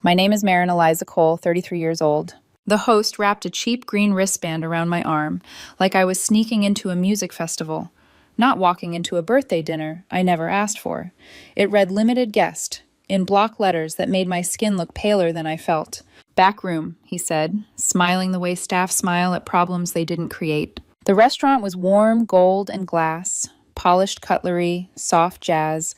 My name is Marin Eliza Cole, 33 years old. The host wrapped a cheap green wristband around my arm, like I was sneaking into a music festival, not walking into a birthday dinner I never asked for. It read limited guest, in block letters that made my skin look paler than I felt. Back room, he said, smiling the way staff smile at problems they didn't create. The restaurant was warm gold and glass, polished cutlery, soft jazz,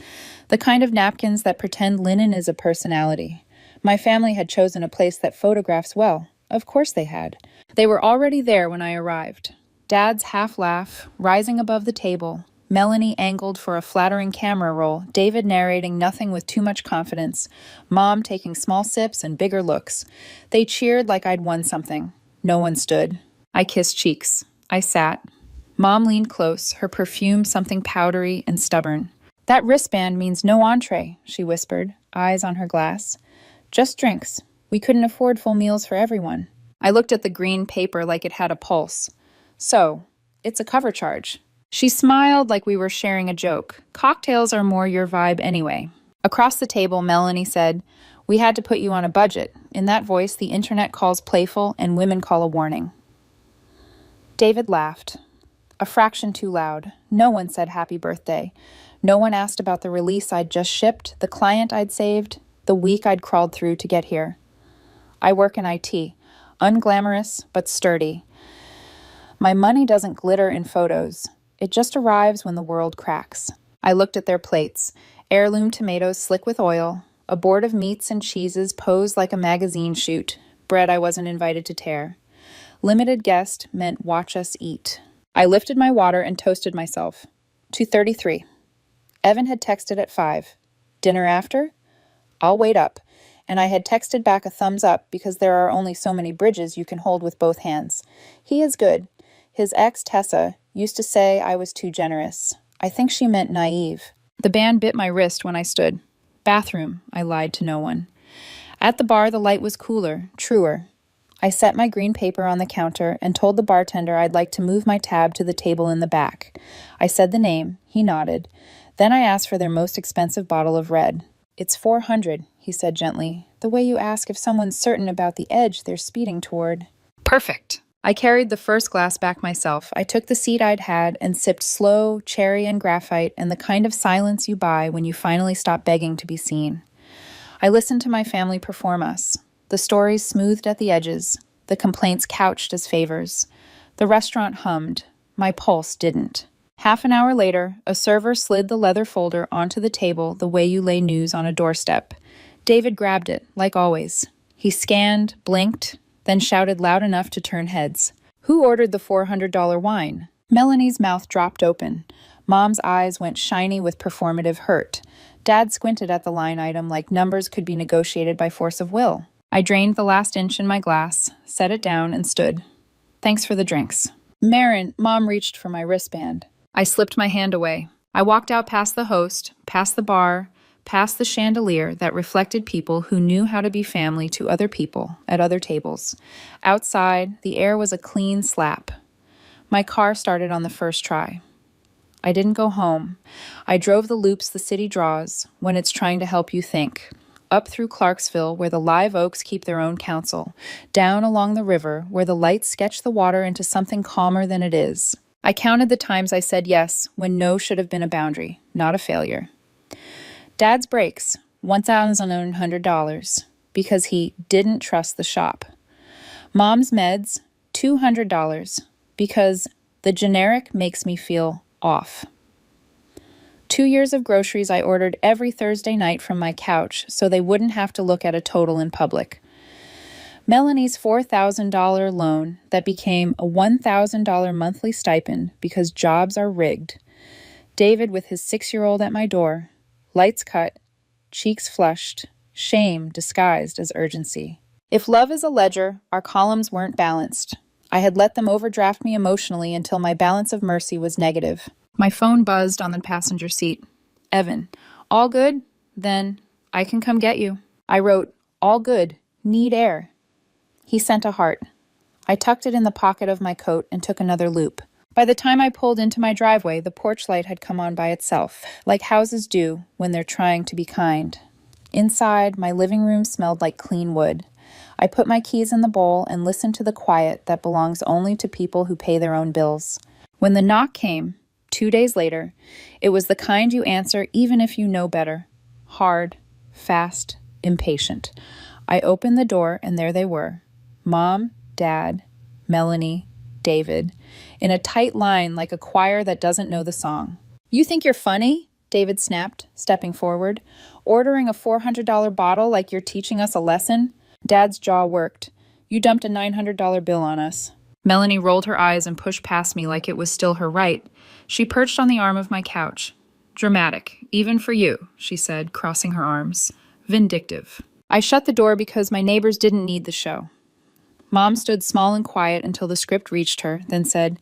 the kind of napkins that pretend linen is a personality. My family had chosen a place that photographs well. Of course they had. They were already there when I arrived. Dad's half laugh, rising above the table, Melanie angled for a flattering camera roll, David narrating nothing with too much confidence, Mom taking small sips and bigger looks. They cheered like I'd won something. No one stood. I kissed cheeks. I sat. Mom leaned close, her perfume something powdery and stubborn. That wristband means no entree, she whispered, eyes on her glass. Just drinks. We couldn't afford full meals for everyone. I looked at the green paper like it had a pulse. So, it's a cover charge. She smiled like we were sharing a joke. Cocktails are more your vibe anyway. Across the table, Melanie said, "We had to put you on a budget." In that voice, the internet calls playful and women call a warning. David laughed. A fraction too loud. No one said happy birthday. No one asked about the release I'd just shipped, the client I'd saved, the week I'd crawled through to get here. I work in IT, unglamorous but sturdy. My money doesn't glitter in photos. It just arrives when the world cracks. I looked at their plates. Heirloom tomatoes slick with oil, a board of meats and cheeses posed like a magazine shoot, bread I wasn't invited to tear. Limited guest meant watch us eat. I lifted my water and toasted myself. 2:33. Evan had texted at 5. Dinner after? I'll wait up. And I had texted back a thumbs up because there are only so many bridges you can hold with both hands. He is good. His ex, Tessa, used to say I was too generous. I think she meant naive. The band bit my wrist when I stood. Bathroom, I lied to no one. At the bar, the light was cooler, truer. I set my green paper on the counter and told the bartender I'd like to move my tab to the table in the back. I said the name. He nodded. Then I asked for their most expensive bottle of red. It's $400, he said gently, the way you ask if someone's certain about the edge they're speeding toward. Perfect. I carried the first glass back myself. I took the seat I'd had and sipped slow, cherry and graphite and the kind of silence you buy when you finally stop begging to be seen. I listened to my family perform us. The stories smoothed at the edges, the complaints couched as favors. The restaurant hummed. My pulse didn't. Half an hour later, a server slid the leather folder onto the table the way you lay news on a doorstep. David grabbed it, like always. He scanned, blinked, then shouted loud enough to turn heads. Who ordered the $400 wine? Melanie's mouth dropped open. Mom's eyes went shiny with performative hurt. Dad squinted at the line item like numbers could be negotiated by force of will. I drained the last inch in my glass, set it down, and stood. Thanks for the drinks. Marin, Mom reached for my wristband. I slipped my hand away. I walked out past the host, past the bar, past the chandelier that reflected people who knew how to be family to other people at other tables. Outside, the air was a clean slap. My car started on the first try. I didn't go home. I drove the loops the city draws when it's trying to help you think. Up through Clarksville, where the live oaks keep their own counsel. Down along the river, where the lights sketch the water into something calmer than it is. I counted the times I said yes when no should have been a boundary, not a failure. Dad's brakes, $1,100, because he didn't trust the shop. Mom's meds, $200, because the generic makes me feel off. 2 years of groceries I ordered every Thursday night from my couch so they wouldn't have to look at a total in public. Melanie's $4,000 loan that became a $1,000 monthly stipend because jobs are rigged. David with his 6-year-old at my door, lights cut, cheeks flushed, shame disguised as urgency. If love is a ledger, our columns weren't balanced. I had let them overdraft me emotionally until my balance of mercy was negative. My phone buzzed on the passenger seat. Evan, all good? Then I can come get you. I wrote, all good, need air. He sent a heart. I tucked it in the pocket of my coat and took another loop. By the time I pulled into my driveway, the porch light had come on by itself, like houses do when they're trying to be kind. Inside, my living room smelled like clean wood. I put my keys in the bowl and listened to the quiet that belongs only to people who pay their own bills. When the knock came, 2 days later, it was the kind you answer even if you know better. Hard, fast, impatient. I opened the door and there they were. Mom, Dad, Melanie, David, in a tight line like a choir that doesn't know the song. "You think you're funny?" David snapped, stepping forward. "Ordering a $400 bottle like you're teaching us a lesson?" Dad's jaw worked. "You dumped a $900 bill on us." Melanie rolled her eyes and pushed past me like it was still her right. She perched on the arm of my couch. "Dramatic, even for you," she said, crossing her arms. "Vindictive." I shut the door because my neighbors didn't need the show. Mom stood small and quiet until the script reached her, then said,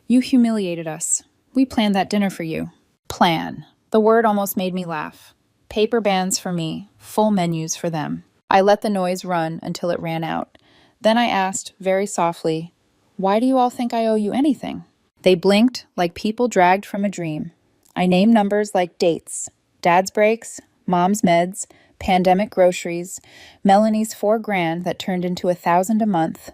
"You humiliated us. We planned that dinner for you." Plan. The word almost made me laugh. Paper bands for me, full menus for them. I let the noise run until it ran out. Then I asked, very softly, "Why do you all think I owe you anything?" They blinked like people dragged from a dream. I named numbers like dates, Dad's breaks, Mom's meds, pandemic groceries, Melanie's $4,000 that turned into 1,000 a month,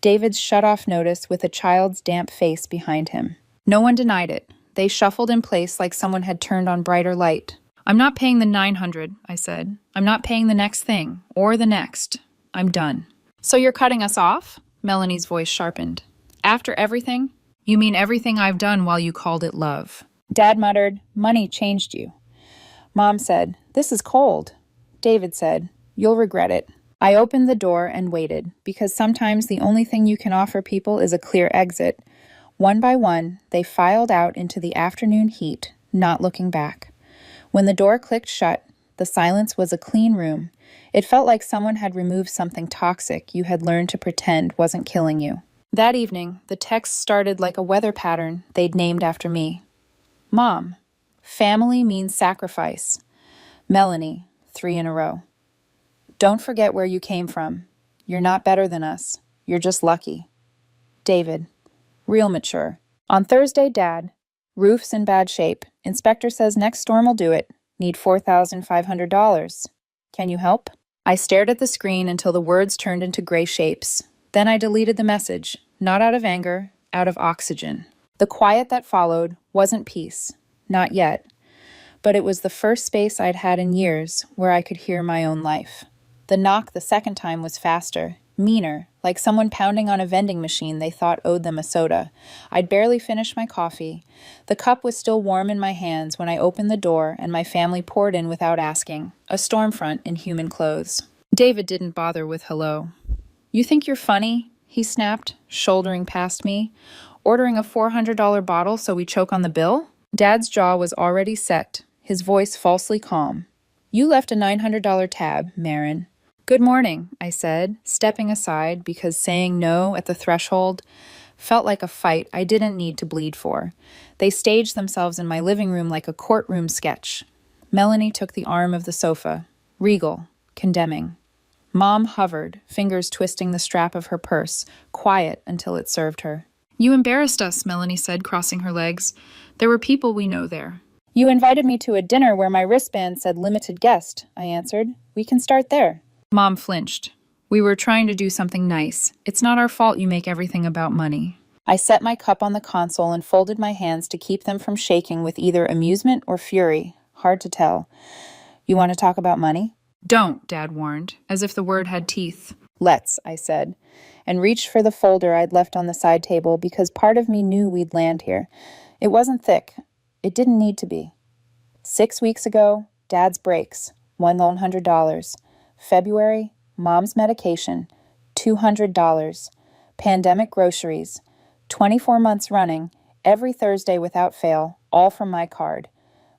David's shut-off notice with a child's damp face behind him. No one denied it. They shuffled in place like someone had turned on brighter light. "I'm not paying the $900, I said. "I'm not paying the next thing, or the next. I'm done." "So you're cutting us off?" Melanie's voice sharpened. "After everything? You mean everything I've done while you called it love?" Dad muttered, "Money changed you." Mom said, "This is cold." David said, "You'll regret it." I opened the door and waited, because sometimes the only thing you can offer people is a clear exit. One by one, they filed out into the afternoon heat, not looking back. When the door clicked shut, the silence was a clean room. It felt like someone had removed something toxic you had learned to pretend wasn't killing you. That evening, the text started like a weather pattern they'd named after me. Mom, family means sacrifice. Melanie, 3 in a row. Don't forget where you came from. You're not better than us. You're just lucky. David, real mature. On Thursday, Dad, roof's in bad shape. Inspector says next storm will do it. Need $4,500. Can you help? I stared at the screen until the words turned into gray shapes. Then I deleted the message, not out of anger, out of oxygen. The quiet that followed wasn't peace, not yet, but it was the first space I'd had in years where I could hear my own life. The knock the second time was faster, meaner, like someone pounding on a vending machine they thought owed them a soda. I'd barely finished my coffee. The cup was still warm in my hands when I opened the door and my family poured in without asking, a storm front in human clothes. David didn't bother with hello. "You think you're funny?" he snapped, shouldering past me. "Ordering a $400 bottle so we choke on the bill?" Dad's jaw was already set, his voice falsely calm. "You left a $900 tab, Marin." "Good morning," I said, stepping aside because saying no at the threshold felt like a fight I didn't need to bleed for. They staged themselves in my living room like a courtroom sketch. Melanie took the arm of the sofa, regal, condemning. Mom hovered, fingers twisting the strap of her purse, quiet until it served her. "You embarrassed us," Melanie said, crossing her legs. "There were people we know there." "You invited me to a dinner where my wristband said limited guest," I answered. "We can start there." Mom flinched. "We were trying to do something nice. It's not our fault you make everything about money." I set my cup on the console and folded my hands to keep them from shaking with either amusement or fury. Hard to tell. "You want to talk about money?" "Don't," Dad warned, as if the word had teeth. "Let's," I said, and reached for the folder I'd left on the side table because part of me knew we'd land here. It wasn't thick. It didn't need to be. 6 weeks ago, Dad's breaks, $100. February, Mom's medication, $200. Pandemic groceries, 24 months running, every Thursday without fail, all from my card.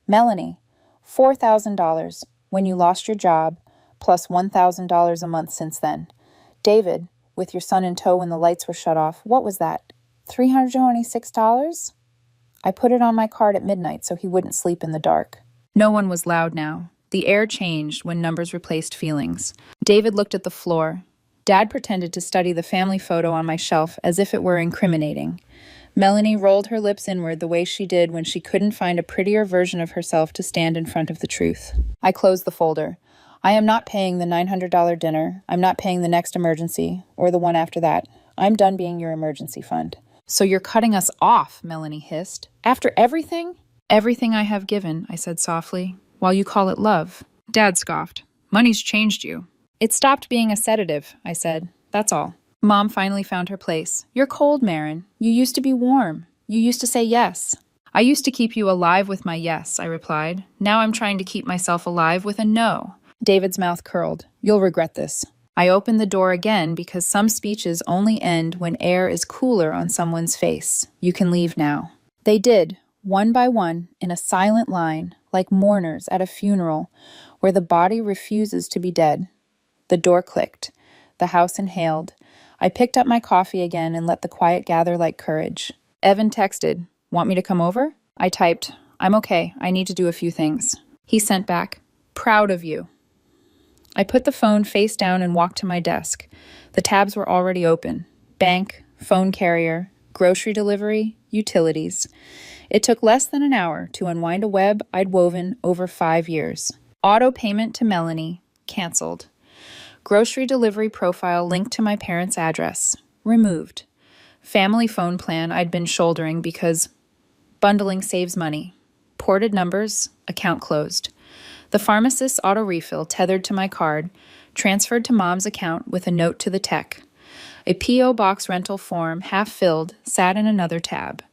Melanie, $4,000 when you lost your job, plus $1,000 a month since then. David, with your son in tow when the lights were shut off, what was that? $326? I put it on my card at midnight so he wouldn't sleep in the dark. No one was loud now. The air changed when numbers replaced feelings. David looked at the floor. Dad pretended to study the family photo on my shelf as if it were incriminating. Melanie rolled her lips inward the way she did when she couldn't find a prettier version of herself to stand in front of the truth. I closed the folder. I am not paying the $900 dinner. I'm not paying the next emergency, or the one after that. I'm done being your emergency fund. So you're cutting us off, Melanie hissed. After everything? Everything I have given, I said softly, while you call it love. Dad scoffed. Money's changed you. It stopped being a sedative, I said. That's all. Mom finally found her place. You're cold, Marin. You used to be warm. You used to say yes. I used to keep you alive with my yes, I replied. Now I'm trying to keep myself alive with a no. David's mouth curled. You'll regret this. I opened the door again because some speeches only end when air is cooler on someone's face. You can leave now. They did, one by one, in a silent line, like mourners at a funeral, where the body refuses to be dead. The door clicked. The house inhaled. I picked up my coffee again and let the quiet gather like courage. Evan texted, Want me to come over? I typed, I'm okay. I need to do a few things. He sent back, Proud of you. I put the phone face down and walked to my desk. The tabs were already open. Bank, phone carrier, grocery delivery, utilities. It took less than an hour to unwind a web I'd woven over 5 years. Auto payment to Melanie, canceled. Grocery delivery profile linked to my parents' address, removed. Family phone plan I'd been shouldering because bundling saves money. Ported numbers, account closed. The pharmacist's auto refill tethered to my card, transferred to Mom's account with a note to the tech. A P.O. box rental form, half filled, sat in another tab.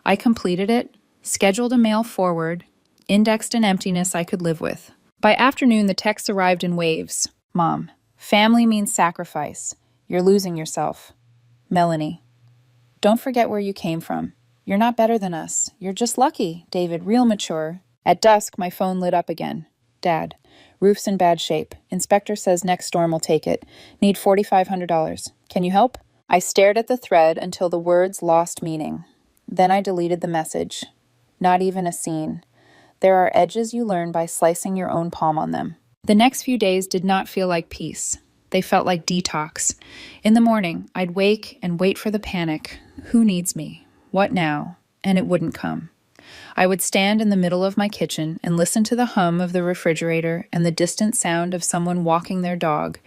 I completed it, scheduled a mail forward, indexed an emptiness I could live with. By afternoon, the texts arrived in waves. Mom, family means sacrifice. You're losing yourself. Melanie, don't forget where you came from. You're not better than us. You're just lucky, David, real mature. At dusk, my phone lit up again. Dad, roof's in bad shape. Inspector says next storm will take it. Need $4,500. Can you help? I stared at the thread until the words lost meaning. Then I deleted the message. Not even a scene. There are edges you learn by slicing your own palm on them. The next few days did not feel like peace. They felt like detox. In the morning, I'd wake and wait for the panic. Who needs me? What now? And it wouldn't come. I would stand in the middle of my kitchen and listen to the hum of the refrigerator and the distant sound of someone walking their dog,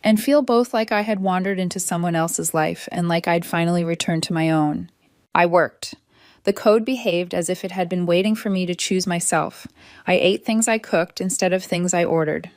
and feel both like I had wandered into someone else's life and like I'd finally returned to my own. I worked. The code behaved as if it had been waiting for me to choose myself. I ate things I cooked instead of things I ordered.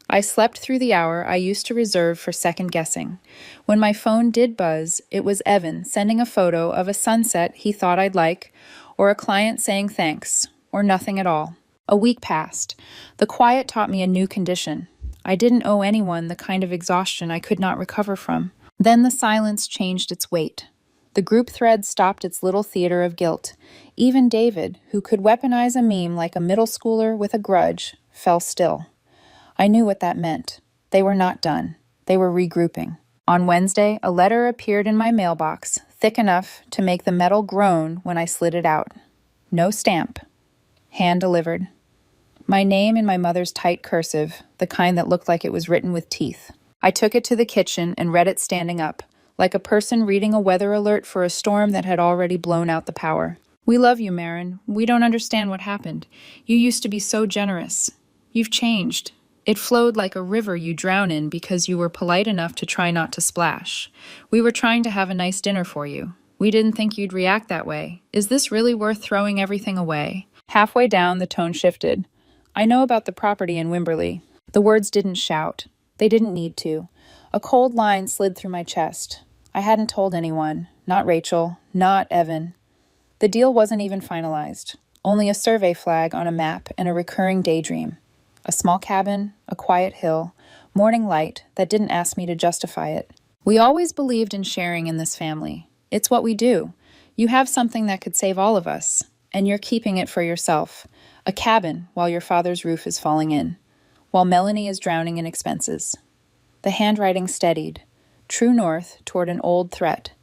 I slept through the hour I used to reserve for second guessing. When my phone did buzz, it was Evan sending a photo of a sunset he thought I'd like, or a client saying thanks, or nothing at all. A week passed. The quiet taught me a new condition. I didn't owe anyone the kind of exhaustion I could not recover from. Then the silence changed its weight. The group thread stopped its little theater of guilt. Even David, who could weaponize a meme like a middle schooler with a grudge, fell still. I knew what that meant. They were not done. They were regrouping. On Wednesday, a letter appeared in my mailbox, thick enough to make the metal groan when I slid it out. No stamp. Hand-delivered. My name in my mother's tight cursive, the kind that looked like it was written with teeth. I took it to the kitchen and read it standing up, like a person reading a weather alert for a storm that had already blown out the power. We love you, Marin. We don't understand what happened. You used to be so generous. You've changed. It flowed like a river you drown in because you were polite enough to try not to splash. We were trying to have a nice dinner for you. We didn't think you'd react that way. Is this really worth throwing everything away? Halfway down, the tone shifted. I know about the property in Wimberley. The words didn't shout. They didn't need to. A cold line slid through my chest. I hadn't told anyone. Not Rachel. Not Evan. The deal wasn't even finalized. Only a survey flag on a map and a recurring daydream. A small cabin, a quiet hill, morning light that didn't ask me to justify it. We always believed in sharing in this family. It's what we do. You have something that could save all of us, and you're keeping it for yourself. A cabin while your father's roof is falling in, while Melanie is drowning in expenses. The handwriting steadied, true north toward an old threat.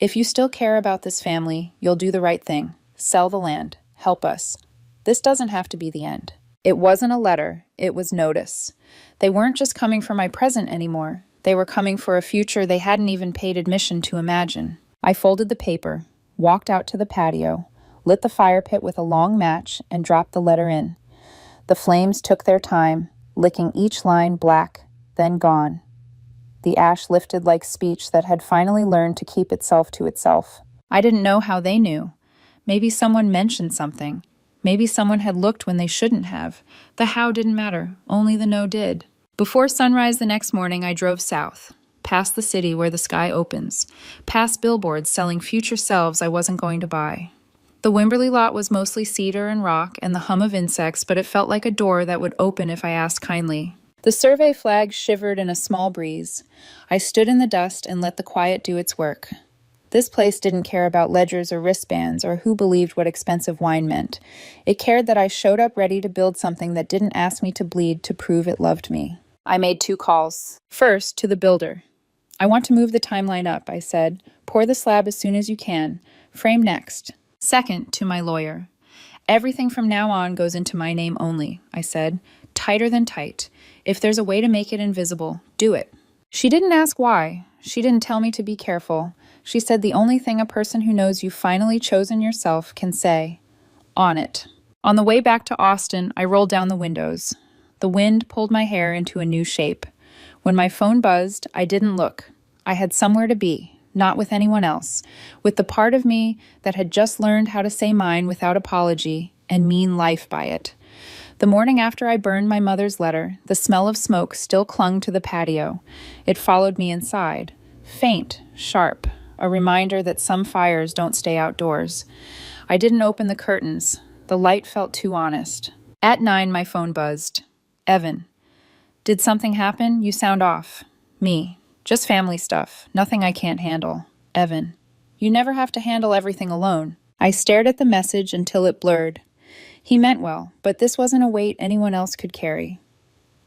If you still care about this family, you'll do the right thing. Sell the land. Help us. This doesn't have to be the end. It wasn't a letter, it was notice. They weren't just coming for my present anymore. They were coming for a future they hadn't even paid admission to imagine. I folded the paper, walked out to the patio, lit the fire pit with a long match, and dropped the letter in. The flames took their time, licking each line black, then gone. The ash lifted like speech that had finally learned to keep itself to itself. I didn't know how they knew. Maybe someone mentioned something. Maybe someone had looked when they shouldn't have. The how didn't matter, only the no did. Before sunrise the next morning, I drove south, past the city where the sky opens, past billboards selling future selves I wasn't going to buy. The Wimberley lot was mostly cedar and rock and the hum of insects, but it felt like a door that would open if I asked kindly. The survey flag shivered in a small breeze. I stood in the dust and let the quiet do its work. This place didn't care about ledgers or wristbands or who believed what expensive wine meant. It cared that I showed up ready to build something that didn't ask me to bleed to prove it loved me. I made 2 calls. First, to the builder. I want to move the timeline up, I said. Pour the slab as soon as you can. Frame next. Second, to my lawyer. Everything from now on goes into my name only, I said. Tighter than tight. If there's a way to make it invisible, do it. She didn't ask why. She didn't tell me to be careful. She said the only thing a person who knows you've finally chosen yourself can say, on it. On the way back to Austin, I rolled down the windows. The wind pulled my hair into a new shape. When my phone buzzed, I didn't look. I had somewhere to be, not with anyone else, with the part of me that had just learned how to say mine without apology and mean life by it. The morning after I burned my mother's letter, the smell of smoke still clung to the patio. It followed me inside, faint, sharp, a reminder that some fires don't stay outdoors. I didn't open the curtains. The light felt too honest. At 9, my phone buzzed. Evan. Did something happen? You sound off. Me. Just family stuff. Nothing I can't handle. Evan. You never have to handle everything alone. I stared at the message until it blurred. He meant well, but this wasn't a weight anyone else could carry.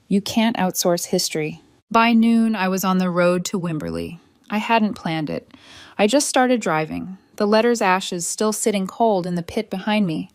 You can't outsource history. By noon, I was on the road to Wimberley. I hadn't planned it. I just started driving, the letter's ashes still sitting cold in the pit behind me.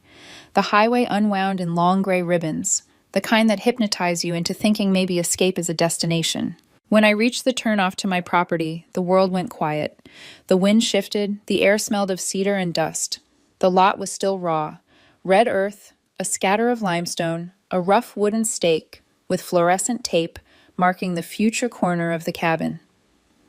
The highway unwound in long gray ribbons, the kind that hypnotize you into thinking maybe escape is a destination. When I reached the turnoff to my property, the world went quiet. The wind shifted, the air smelled of cedar and dust. The lot was still raw. Red earth, a scatter of limestone, a rough wooden stake with fluorescent tape marking the future corner of the cabin.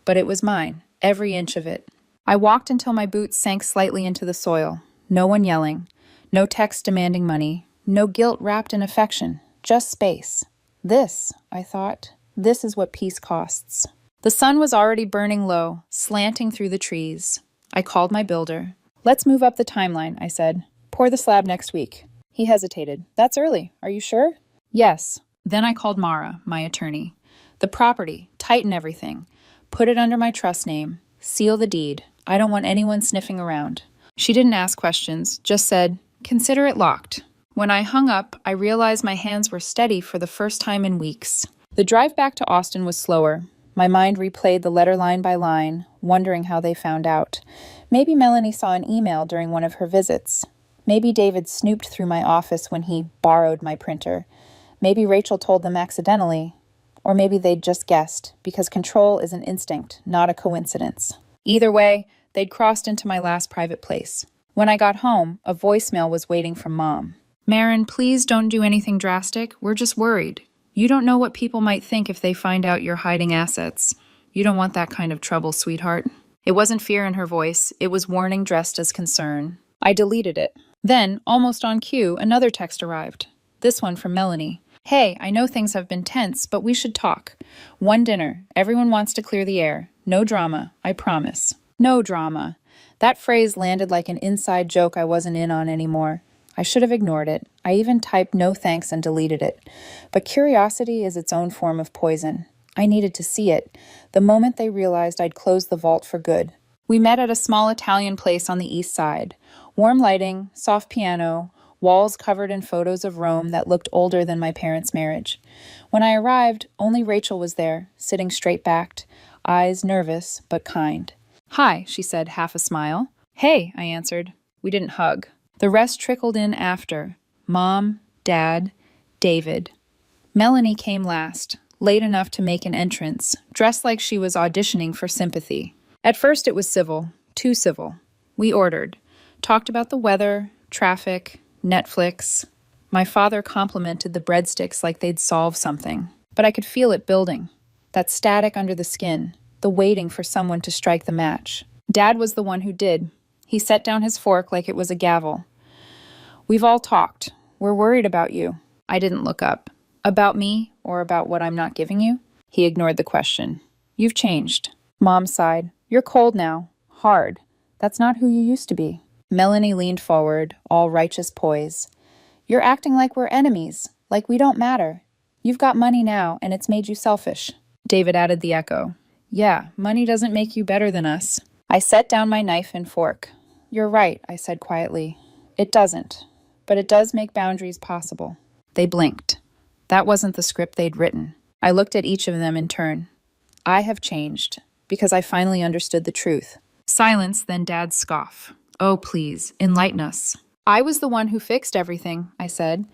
But it was mine, every inch of it. I walked until my boots sank slightly into the soil. No one yelling. No text demanding money. No guilt wrapped in affection. Just space. This, I thought, this is what peace costs. The sun was already burning low, slanting through the trees. I called my builder. Let's move up the timeline, I said. Pour the slab next week. He hesitated. That's early. Are you sure? Yes. Then I called Mara, my attorney. The property. Tighten everything. Put it under my trust name. Seal the deed. I don't want anyone sniffing around. She didn't ask questions, just said, consider it locked. When I hung up, I realized my hands were steady for the first time in weeks. The drive back to Austin was slower. My mind replayed the letter line by line, wondering how they found out. Maybe Melanie saw an email during one of her visits. Maybe David snooped through my office when he borrowed my printer. Maybe Rachel told them accidentally. Or maybe they'd just guessed, because control is an instinct, not a coincidence. Either way, they'd crossed into my last private place. When I got home, a voicemail was waiting from Mom. Marin, please don't do anything drastic. We're just worried. You don't know what people might think if they find out you're hiding assets. You don't want that kind of trouble, sweetheart. It wasn't fear in her voice. It was warning dressed as concern. I deleted it. Then, almost on cue, another text arrived. This one from Melanie. Hey, I know things have been tense, but we should talk. One dinner. Everyone wants to clear the air. No drama, I promise. No drama. That phrase landed like an inside joke I wasn't in on anymore. I should have ignored it. I even typed no thanks and deleted it. But curiosity is its own form of poison. I needed to see it, the moment they realized I'd closed the vault for good. We met at a small Italian place on the east side. Warm lighting, soft piano, walls covered in photos of Rome that looked older than my parents' marriage. When I arrived, only Rachel was there, sitting straight-backed, eyes nervous but kind. Hi, she said, half a smile. Hey, I answered. We didn't hug. The rest trickled in after. Mom, Dad, David. Melanie came last, late enough to make an entrance, dressed like she was auditioning for sympathy. At first it was civil, too civil. We ordered, talked about the weather, traffic, Netflix. My father complimented the breadsticks like they'd solve something. But I could feel it building. That static under the skin, the waiting for someone to strike the match. Dad was the one who did. He set down his fork like it was a gavel. "We've all talked. We're worried about you." I didn't look up. "About me, or about what I'm not giving you?" He ignored the question. "You've changed." Mom sighed. "You're cold now. Hard. That's not who you used to be." Melanie leaned forward, all righteous poise. "You're acting like we're enemies, like we don't matter. You've got money now, and it's made you selfish." David added the echo. "Yeah, money doesn't make you better than us." I set down my knife and fork. "You're right," I said quietly. "It doesn't. But it does make boundaries possible." They blinked. That wasn't the script they'd written. I looked at each of them in turn. I have changed, because I finally understood the truth. Silence, then Dad's scoff. "Oh, please, enlighten us." "I was the one who fixed everything," I said.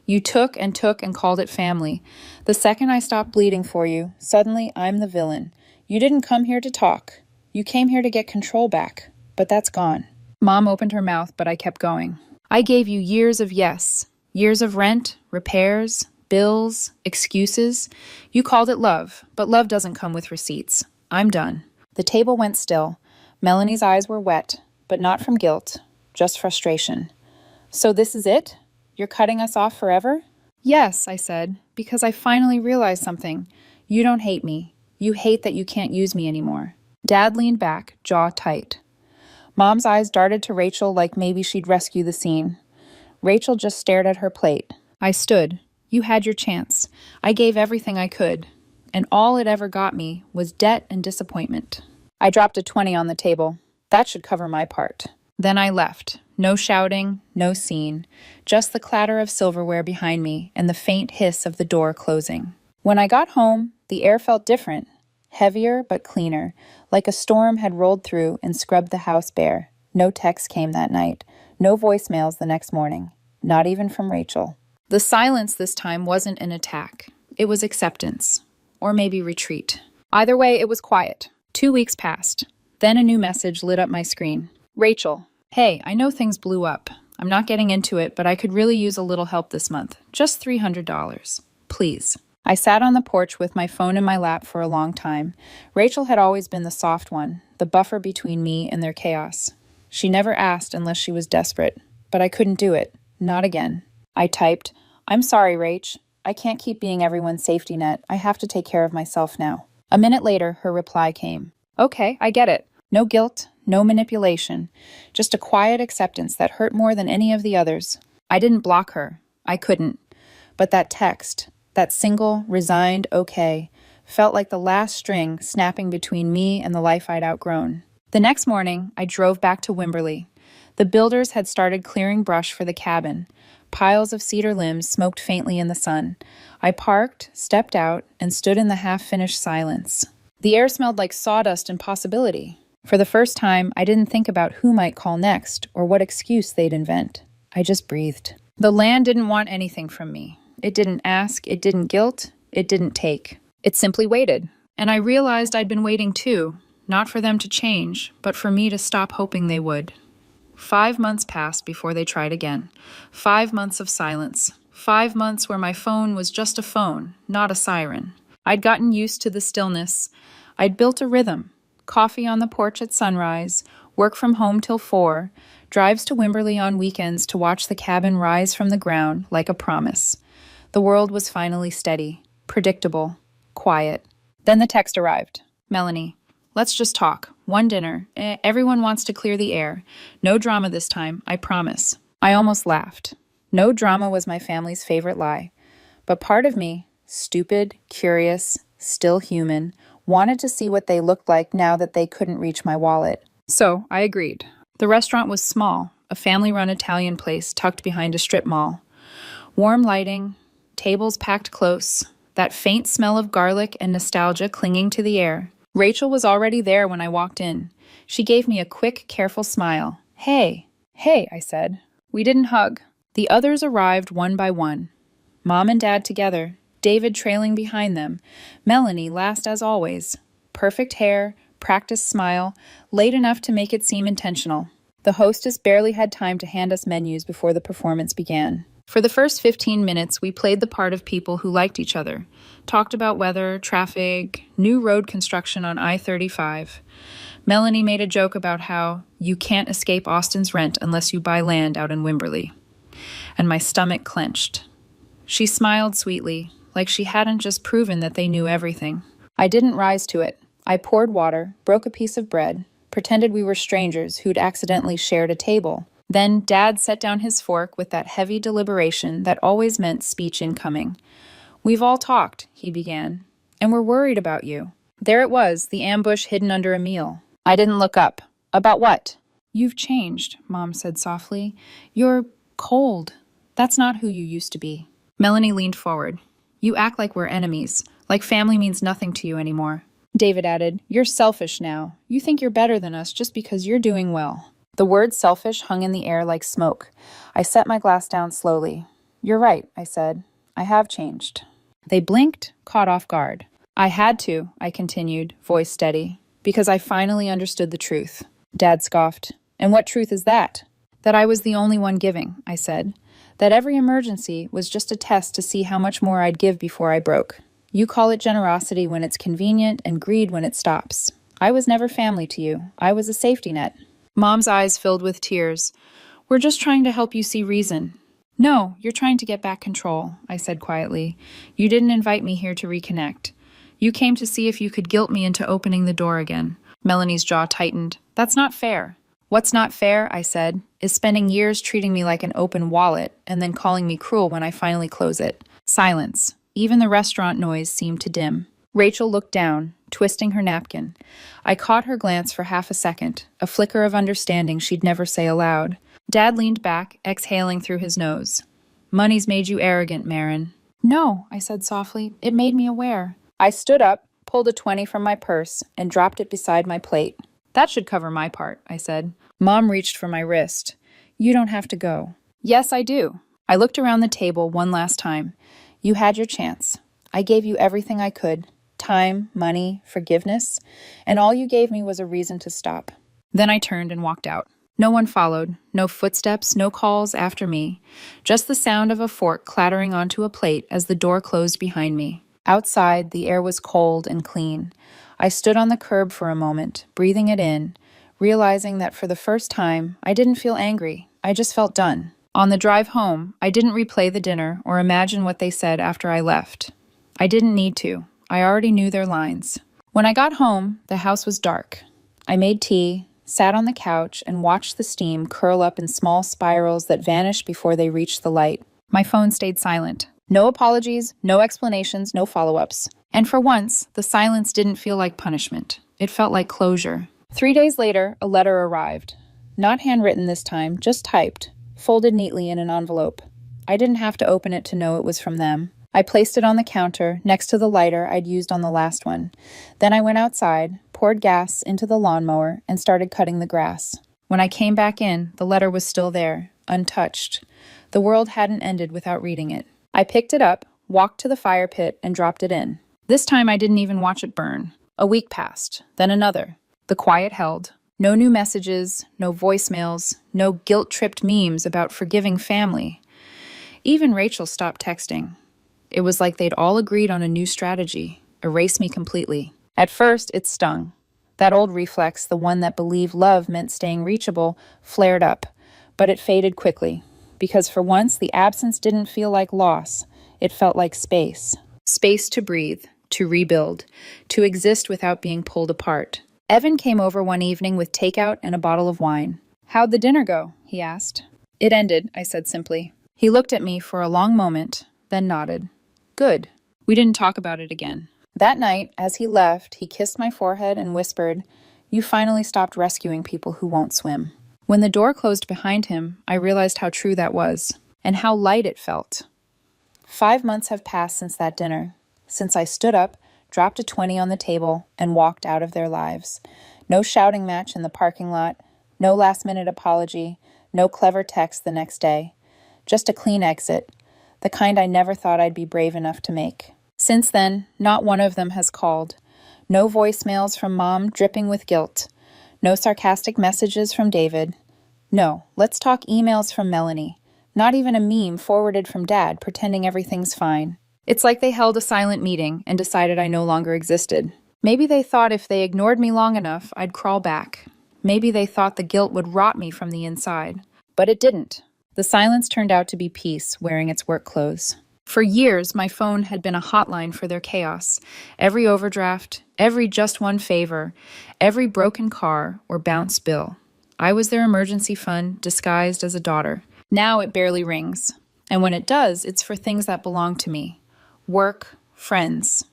"You took and called it family. The second I stopped bleeding for you, suddenly I'm the villain. You didn't come here to talk. You came here to get control back. But that's gone." Mom opened her mouth, but I kept going. "I gave you years of yes. Years of rent, repairs, bills, excuses. You called it love, but love doesn't come with receipts. I'm done." The table went still. Melanie's eyes were wet, but not from guilt, just frustration. "So this is it? You're cutting us off forever?" "Yes," I said, "because I finally realized something. You don't hate me. You hate that you can't use me anymore." Dad leaned back, jaw tight. Mom's eyes darted to Rachel like maybe she'd rescue the scene. Rachel just stared at her plate. I stood. "You had your chance. I gave everything I could. And all it ever got me was debt and disappointment." I dropped a 20 on the table. That should cover my part. Then I left. No shouting, no scene. Just the clatter of silverware behind me and the faint hiss of the door closing. When I got home, the air felt different. Heavier but cleaner, like a storm had rolled through and scrubbed the house bare. No text came that night. No voicemails the next morning. Not even from Rachel. The silence this time wasn't an attack. It was acceptance. Or maybe retreat. Either way, it was quiet. 2 weeks passed. Then a new message lit up my screen. "Rachel, hey, I know things blew up. I'm not getting into it, but I could really use a little help this month. Just $300. Please." I sat on the porch with my phone in my lap for a long time. Rachel had always been the soft one, the buffer between me and their chaos. She never asked unless she was desperate, but I couldn't do it. Not again. I typed, "I'm sorry, Rach. I can't keep being everyone's safety net. I have to take care of myself now." A minute later, her reply came. "Okay, I get it. No guilt, no manipulation. Just a quiet acceptance that hurt more than any of the others." I didn't block her. I couldn't. But that text, that single, resigned okay, felt like the last string snapping between me and the life I'd outgrown. The next morning, I drove back to Wimberley. The builders had started clearing brush for the cabin. Piles of cedar limbs smoked faintly in the sun. I parked, stepped out, and stood in the half-finished silence. The air smelled like sawdust and possibility. For the first time, I didn't think about who might call next or what excuse they'd invent. I just breathed. The land didn't want anything from me. It didn't ask, it didn't guilt, it didn't take. It simply waited. And I realized I'd been waiting too, not for them to change, but for me to stop hoping they would. 5 months passed before they tried again. 5 months of silence. 5 months where my phone was just a phone, not a siren. I'd gotten used to the stillness. I'd built a rhythm. Coffee on the porch at sunrise, work from home till 4, drives to Wimberley on weekends to watch the cabin rise from the ground like a promise. The world was finally steady, predictable, quiet. Then the text arrived. "Melanie, let's just talk. One dinner. Everyone wants to clear the air. No drama this time, I promise." I almost laughed. No drama was my family's favorite lie. But part of me, stupid, curious, still human, wanted to see what they looked like now that they couldn't reach my wallet. So I agreed. The restaurant was small, a family-run Italian place tucked behind a strip mall. Warm lighting, tables packed close, that faint smell of garlic and nostalgia clinging to the air. Rachel was already there when I walked in. She gave me a quick, careful smile. Hey, I said. We didn't hug. The others arrived one by one. Mom and Dad together, David trailing behind them, Melanie last as always. Perfect hair, practiced smile, late enough to make it seem intentional. The hostess barely had time to hand us menus before the performance began. For the first 15 minutes, we played the part of people who liked each other, talked about weather, traffic, new road construction on I-35. Melanie made a joke about how you can't escape Austin's rent unless you buy land out in Wimberley. And my stomach clenched. She smiled sweetly, like she hadn't just proven that they knew everything. I didn't rise to it. I poured water, broke a piece of bread, pretended we were strangers who'd accidentally shared a table. Then Dad set down his fork with that heavy deliberation that always meant speech incoming. "We've all talked," he began, "and we're worried about you." There it was, the ambush hidden under a meal. I didn't look up. "About what?" "You've changed," Mom said softly. "You're cold. That's not who you used to be." Melanie leaned forward. "You act like we're enemies, like family means nothing to you anymore." David added, "You're selfish now. You think you're better than us just because you're doing well." The word selfish hung in the air like smoke. I set my glass down slowly. "You're right," I said. "I have changed." They blinked, caught off guard. "I had to," I continued, voice steady, "because I finally understood the truth." Dad scoffed. "And what truth is that?" "That I was the only one giving," I said. "That every emergency was just a test to see how much more I'd give before I broke. You call it generosity when it's convenient and greed when it stops. I was never family to you. I was a safety net." Mom's eyes filled with tears. "We're just trying to help you see reason." "No, you're trying to get back control," I said quietly. "You didn't invite me here to reconnect. You came to see if you could guilt me into opening the door again." Melanie's jaw tightened. "That's not fair." "What's not fair," I said, "is spending years treating me like an open wallet and then calling me cruel when I finally close it." Silence. Even the restaurant noise seemed to dim. Rachel looked down, twisting her napkin. I caught her glance for half a second, a flicker of understanding she'd never say aloud. Dad leaned back, exhaling through his nose. "Money's made you arrogant, Marin." "No," I said softly. "It made me aware." I stood up, pulled a 20 from my purse, and dropped it beside my plate. "That should cover my part," I said. Mom reached for my wrist. "You don't have to go." "Yes, I do." I looked around the table one last time. "You had your chance. I gave you everything I could. Time, money, forgiveness, and all you gave me was a reason to stop." Then I turned and walked out. No one followed, no footsteps, no calls after me, just the sound of a fork clattering onto a plate as the door closed behind me. Outside, the air was cold and clean. I stood on the curb for a moment, breathing it in, realizing that for the first time, I didn't feel angry. I just felt done. On the drive home, I didn't replay the dinner or imagine what they said after I left. I didn't need to. I already knew their lines. When I got home, the house was dark. I made tea, sat on the couch, and watched the steam curl up in small spirals that vanished before they reached the light. My phone stayed silent. No apologies, no explanations, no follow-ups. And for once, the silence didn't feel like punishment. It felt like closure. 3 days later, a letter arrived. Not handwritten this time, just typed, folded neatly in an envelope. I didn't have to open it to know it was from them. I placed it on the counter, next to the lighter I'd used on the last one. Then I went outside, poured gas into the lawnmower, and started cutting the grass. When I came back in, the letter was still there, untouched. The world hadn't ended without reading it. I picked it up, walked to the fire pit, and dropped it in. This time I didn't even watch it burn. A week passed, then another. The quiet held. No new messages, no voicemails, no guilt-tripped memes about forgiving family. Even Rachel stopped texting. It was like they'd all agreed on a new strategy, erase me completely. At first, it stung. That old reflex, the one that believed love meant staying reachable, flared up, but it faded quickly. Because for once, the absence didn't feel like loss. It felt like space. Space to breathe, to rebuild, to exist without being pulled apart. Evan came over one evening with takeout and a bottle of wine. "How'd the dinner go?" he asked. "It ended," I said simply. He looked at me for a long moment, then nodded. "Good." We didn't talk about it again. That night, as he left, he kissed my forehead and whispered, "You finally stopped rescuing people who won't swim." When the door closed behind him, I realized how true that was, and how light it felt. 5 months have passed since that dinner, since I stood up, dropped a 20 on the table, and walked out of their lives. No shouting match in the parking lot, no last-minute apology, no clever text the next day. Just a clean exit, the kind I never thought I'd be brave enough to make. Since then, not one of them has called. No voicemails from Mom dripping with guilt. No sarcastic messages from David. No, let's talk emails from Melanie. Not even a meme forwarded from Dad pretending everything's fine. It's like they held a silent meeting and decided I no longer existed. Maybe they thought if they ignored me long enough, I'd crawl back. Maybe they thought the guilt would rot me from the inside. But it didn't. The silence turned out to be peace wearing its work clothes. For years, my phone had been a hotline for their chaos. Every overdraft, every just one favor, every broken car or bounced bill. I was their emergency fund disguised as a daughter. Now it barely rings. And when it does, it's for things that belong to me. Work, friends,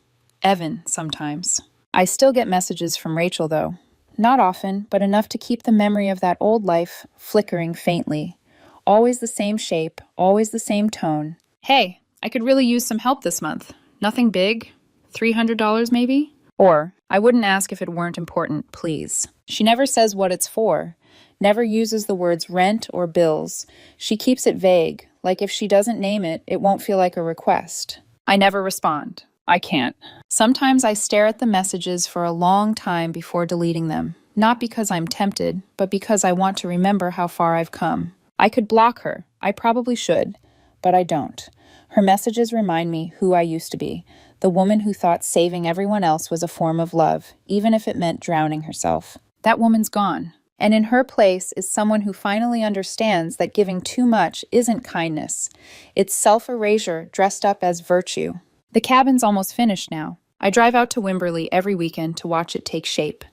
Evan sometimes. I still get messages from Rachel, though. Not often, but enough to keep the memory of that old life flickering faintly. Always the same shape, always the same tone. Hey, I could really use some help this month. Nothing big. $300 maybe? Or, I wouldn't ask if it weren't important, please. She never says what it's for. Never uses the words rent or bills. She keeps it vague, like if she doesn't name it, it won't feel like a request. I never respond. I can't. Sometimes I stare at the messages for a long time before deleting them. Not because I'm tempted, but because I want to remember how far I've come. I could block her. I probably should. But I don't. Her messages remind me who I used to be, the woman who thought saving everyone else was a form of love, even if it meant drowning herself. That woman's gone. And in her place is someone who finally understands that giving too much isn't kindness. It's self-erasure dressed up as virtue. The cabin's almost finished now. I drive out to Wimberley every weekend to watch it take shape.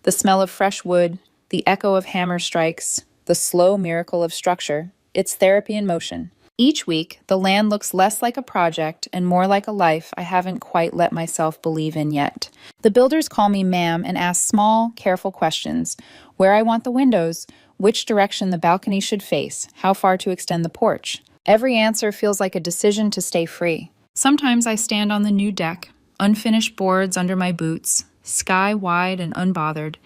The smell of fresh wood, the echo of hammer strikes, the slow miracle of structure. It's therapy in motion. Each week, the land looks less like a project and more like a life I haven't quite let myself believe in yet. The builders call me ma'am and ask small, careful questions. Where I want the windows, which direction the balcony should face, how far to extend the porch. Every answer feels like a decision to stay free. Sometimes I stand on the new deck, unfinished boards under my boots, sky wide and unbothered,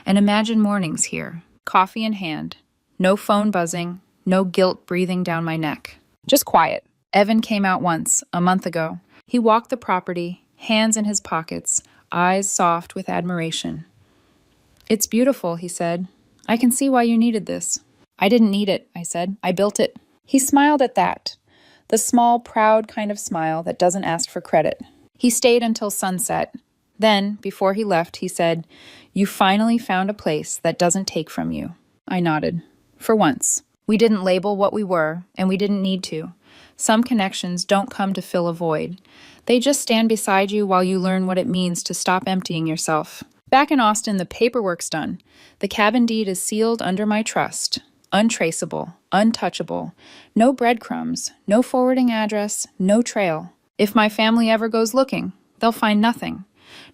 and imagine mornings here, coffee in hand, no phone buzzing, no guilt breathing down my neck. Just quiet. Evan came out once, a month ago. He walked the property, hands in his pockets, eyes soft with admiration. It's beautiful, he said. I can see why you needed this. I didn't need it, I said. I built it. He smiled at that. The small, proud kind of smile that doesn't ask for credit. He stayed until sunset. Then, before he left, he said, "You finally found a place that doesn't take from you." I nodded. For once. We didn't label what we were, and we didn't need to. Some connections don't come to fill a void. They just stand beside you while you learn what it means to stop emptying yourself. Back in Austin, the paperwork's done. The cabin deed is sealed under my trust. Untraceable, untouchable. No breadcrumbs, no forwarding address, no trail. If my family ever goes looking, they'll find nothing.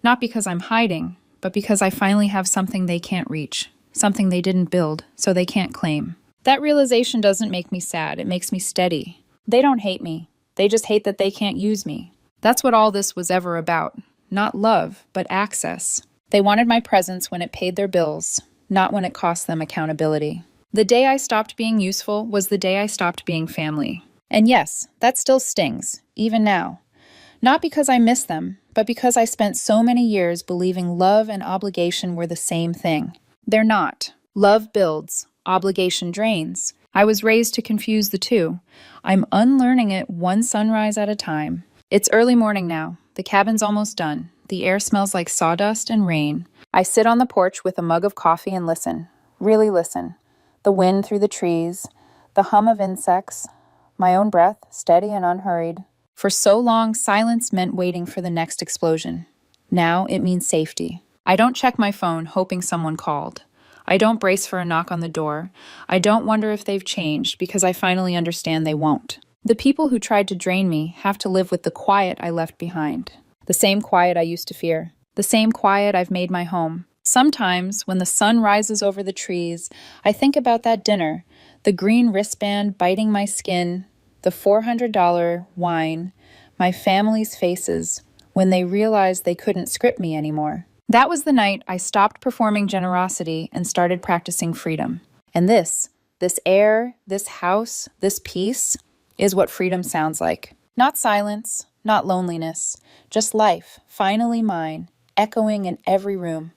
Not because I'm hiding, but because I finally have something they can't reach. Something they didn't build, so they can't claim. That realization doesn't make me sad, it makes me steady. They don't hate me. They just hate that they can't use me. That's what all this was ever about. Not love, but access. They wanted my presence when it paid their bills, not when it cost them accountability. The day I stopped being useful was the day I stopped being family. And yes, that still stings, even now. Not because I miss them, but because I spent so many years believing love and obligation were the same thing. They're not. Love builds. Obligation drains. I was raised to confuse the two. I'm unlearning it one sunrise at a time. It's early morning now. The cabin's almost done. The air smells like sawdust and rain. I sit on the porch with a mug of coffee and listen. Really listen. The wind through the trees, the hum of insects, my own breath, steady and unhurried. For so long, silence meant waiting for the next explosion. Now it means safety. I don't check my phone hoping someone called. I don't brace for a knock on the door. I don't wonder if they've changed because I finally understand they won't. The people who tried to drain me have to live with the quiet I left behind. The same quiet I used to fear. The same quiet I've made my home. Sometimes, when the sun rises over the trees, I think about that dinner, the green wristband biting my skin, the $400 wine, my family's faces, when they realized they couldn't script me anymore. That was the night I stopped performing generosity and started practicing freedom. And this air, this house, this peace, is what freedom sounds like. Not silence, not loneliness, just life, finally mine, echoing in every room.